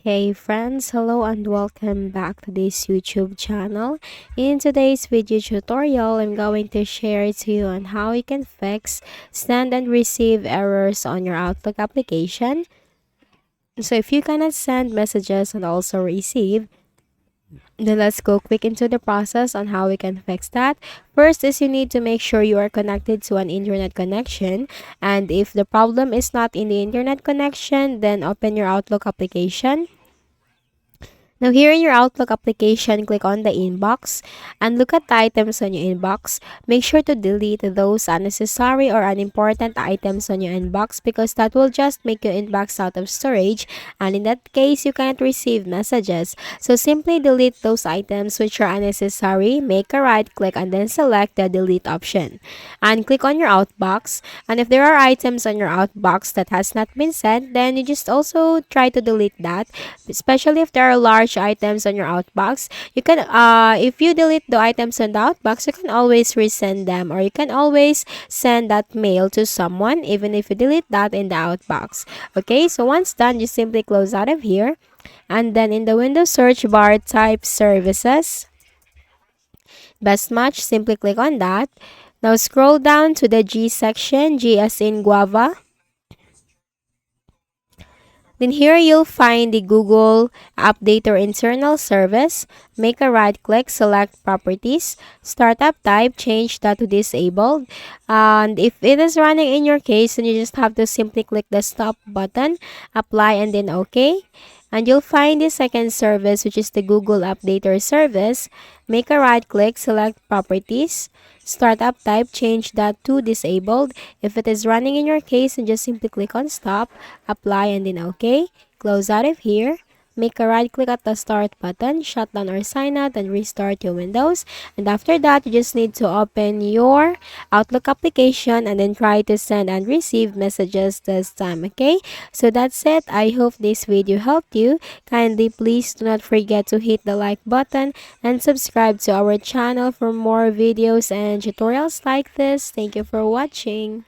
Hey friends, hello and welcome back to this YouTube channel. In today's video tutorial, I'm going to share to you on how you can fix send and receive errors on your Outlook application. So if you cannot send messages and also receive, then let's go quick into the process on how we can fix that. First is you need to make sure you are connected to an internet connection, and if the problem is not in the internet connection, then open your Outlook application. Now here in your Outlook application, click on the inbox and look at the items on your inbox. Make sure to delete those unnecessary or unimportant items on your inbox because that will just make your inbox out of storage, and in that case, you cannot receive messages. So simply delete those items which are unnecessary, make a right click and then select the delete option. And click on your outbox, and if there are items on your outbox that has not been sent, then you just also try to delete that, especially if there are large items on your outbox. You can if you delete the items on the outbox, you can always resend them, or you can always send that mail to someone even if you delete that in the outbox. Okay, so once done, just simply close out of here, and then in the Windows search bar, type services best match. Simply click on that. Now scroll down to the G section, G as in guava. Then here you'll find the Google Update or Internal Service. Make a right click, select Properties, Startup Type, change that to Disabled. And if it is running in your case, then you just have to simply click the Stop button, Apply, and then OK. And you'll find the second service, which is the Google Updater service. Make a right click, select Properties, Startup Type, change that to Disabled. If it is running in your case, then just simply click on Stop, Apply, and then OK. Close out of here. Make a right click at the Start button, shut down or sign out, and restart your Windows. And after that, you just need to open your Outlook application and then try to send and receive messages this time, okay? So that's it. I hope this video helped you. Kindly please do not forget to hit the like button and subscribe to our channel for more videos and tutorials like this. Thank you for watching.